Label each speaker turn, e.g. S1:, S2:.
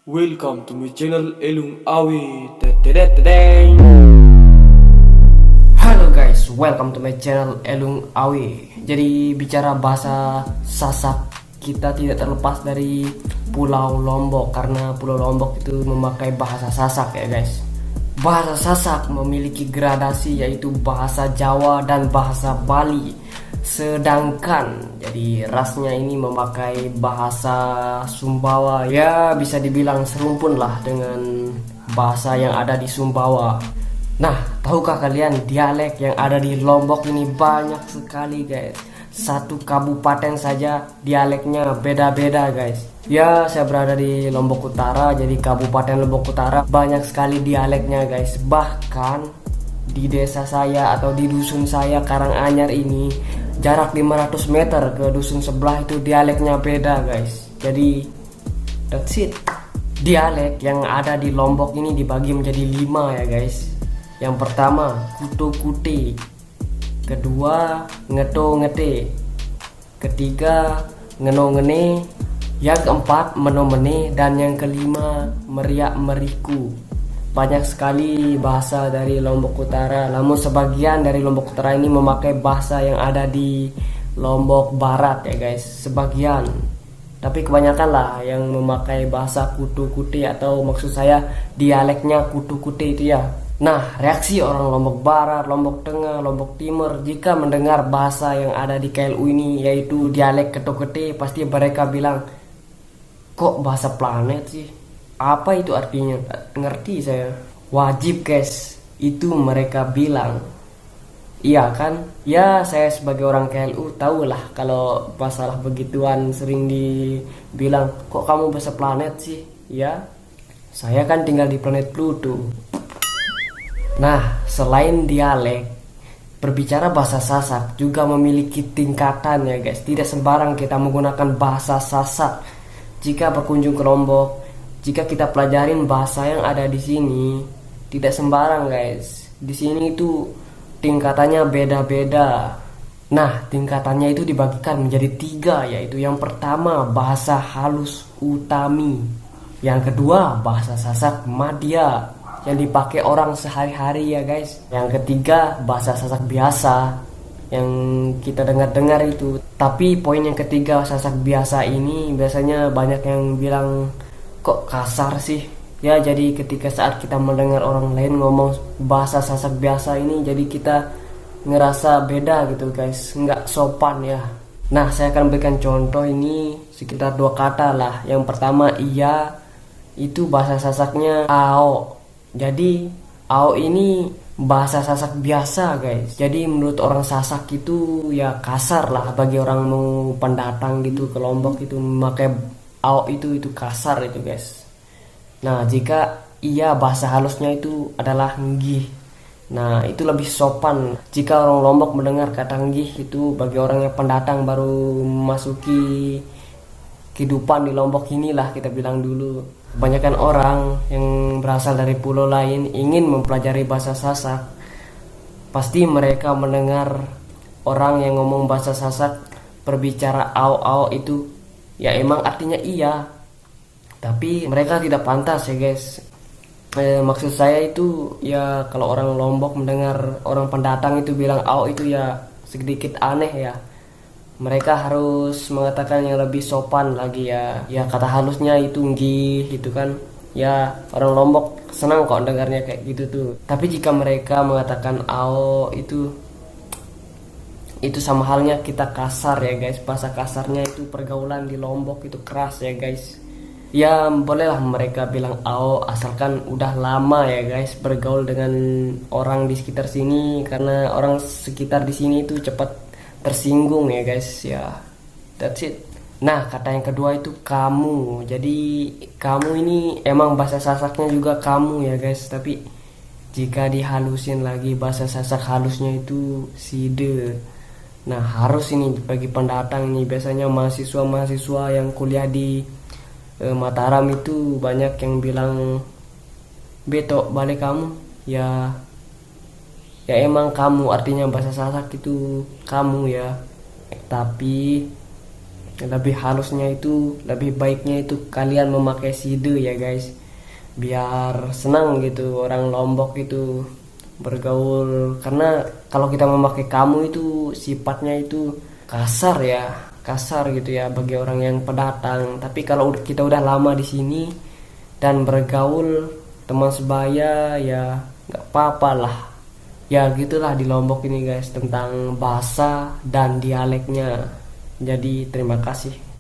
S1: Welcome to my channel Elung Awi. Tadadadadang.
S2: Halo guys, welcome to my channel Elung Awi. Jadi bicara bahasa Sasak, kita tidak terlepas dari Pulau Lombok karena Pulau Lombok itu memakai bahasa Sasak ya guys. Bahasa Sasak memiliki gradasi yaitu bahasa Jawa dan bahasa Bali. Sedangkan jadi rasnya ini memakai bahasa Sumbawa, ya bisa dibilang serumpun lah dengan bahasa yang ada di Sumbawa. Nah, tahukah kalian dialek yang ada di Lombok ini banyak sekali guys. Satu kabupaten saja dialeknya beda-beda guys. Ya, saya berada di Lombok Utara, jadi Kabupaten Lombok Utara banyak sekali dialeknya guys. Bahkan di desa saya atau di dusun saya Karanganyar ini, jarak 500 meter ke dusun sebelah itu dialeknya beda guys. Jadi that's it. Dialek yang ada di Lombok ini dibagi menjadi 5 ya guys. Yang pertama kuto kute, kedua ngeto ngete, ketiga ngeno ngene, yang keempat meno mene, dan yang kelima meriak meriku. Banyak sekali bahasa dari Lombok Utara, namun sebagian dari Lombok Utara ini memakai bahasa yang ada di Lombok Barat ya guys, sebagian. Tapi kebanyakan lah yang memakai bahasa kutu kute, atau maksud saya dialeknya kutu kute itu ya. Nah, reaksi orang Lombok Barat, Lombok Tengah, Lombok Timur jika mendengar bahasa yang ada di KLU ini, yaitu dialek keto-kete, pasti mereka bilang, kok bahasa planet sih? Apa itu artinya? Ngerti saya. Wajib guys, itu mereka bilang. Iya kan? Ya, saya sebagai orang KLU tahu lah kalau masalah begituan sering dibilang, kok kamu bahasa planet sih? Ya, saya kan tinggal di planet Pluto. Nah, selain dialek, berbicara bahasa Sasak juga memiliki tingkatan ya guys. Tidak sembarang kita menggunakan bahasa Sasak jika berkunjung ke Lombok. Jika kita pelajarin bahasa yang ada di sini, tidak sembarang guys. Di sini itu tingkatannya beda-beda. Nah, tingkatannya itu dibagikan menjadi 3, yaitu yang pertama bahasa halus utami, yang kedua bahasa Sasak Madya yang dipakai orang sehari-hari ya guys, yang ketiga bahasa Sasak biasa yang kita dengar-dengar itu. Tapi poin yang ketiga, Sasak biasa ini biasanya banyak yang bilang, kok kasar sih ya. Jadi ketika saat kita mendengar orang lain ngomong bahasa Sasak biasa ini, jadi kita ngerasa beda gitu guys, nggak sopan ya. Nah, saya akan berikan contoh ini sekitar 2 kata lah. Yang pertama iya, itu bahasa Sasaknya ao. Jadi ao ini bahasa Sasak biasa guys. Jadi menurut orang Sasak itu ya kasar lah, bagi orang mau pendatang gitu ke Lombok itu memakai ao itu kasar itu guys. Nah, jika iya bahasa halusnya itu adalah nggih. Nah, itu lebih sopan. Jika orang Lombok mendengar kata nggih itu, bagi orang yang pendatang baru memasuki kehidupan di Lombok inilah kita bilang dulu. Kebanyakan orang yang berasal dari pulau lain ingin mempelajari bahasa Sasak, pasti mereka mendengar orang yang ngomong bahasa Sasak berbicara ao-ao itu, ya emang artinya iya, tapi mereka tidak pantas ya guys. Maksud saya itu ya, kalau orang Lombok mendengar orang pendatang itu bilang ao itu ya sedikit aneh ya. Mereka harus mengatakan yang lebih sopan lagi ya. Ya, kata halusnya itu nggih itu kan. Ya, orang Lombok senang kok dengarnya kayak gitu tuh. Tapi jika mereka mengatakan ao itu sama halnya kita kasar ya guys. Bahasa kasarnya itu, pergaulan di Lombok itu keras ya guys. Ya, bolehlah mereka bilang ao asalkan udah lama ya guys bergaul dengan orang di sekitar sini, karena orang sekitar di sini itu cepat tersinggung ya guys ya. That's it. Nah, kata yang kedua itu kamu. Jadi kamu ini emang bahasa Sasaknya juga kamu ya guys, tapi jika dihalusin lagi bahasa Sasak halusnya itu side. Nah, harus ini bagi pendatang nih, biasanya mahasiswa-mahasiswa yang kuliah di Mataram itu banyak yang bilang beto balik kamu ya. Ya emang kamu artinya bahasa Sasak itu kamu ya. Tapi lebih halusnya itu, lebih baiknya itu kalian memakai side ya guys, biar senang gitu orang Lombok itu bergaul. Karena kalau kita memakai kamu itu sifatnya itu kasar ya, kasar gitu ya bagi orang yang pendatang. Tapi kalau kita udah lama di sini dan bergaul teman sebaya ya nggak apa-apa lah. Ya gitulah di Lombok ini guys tentang bahasa dan dialeknya. Jadi terima kasih.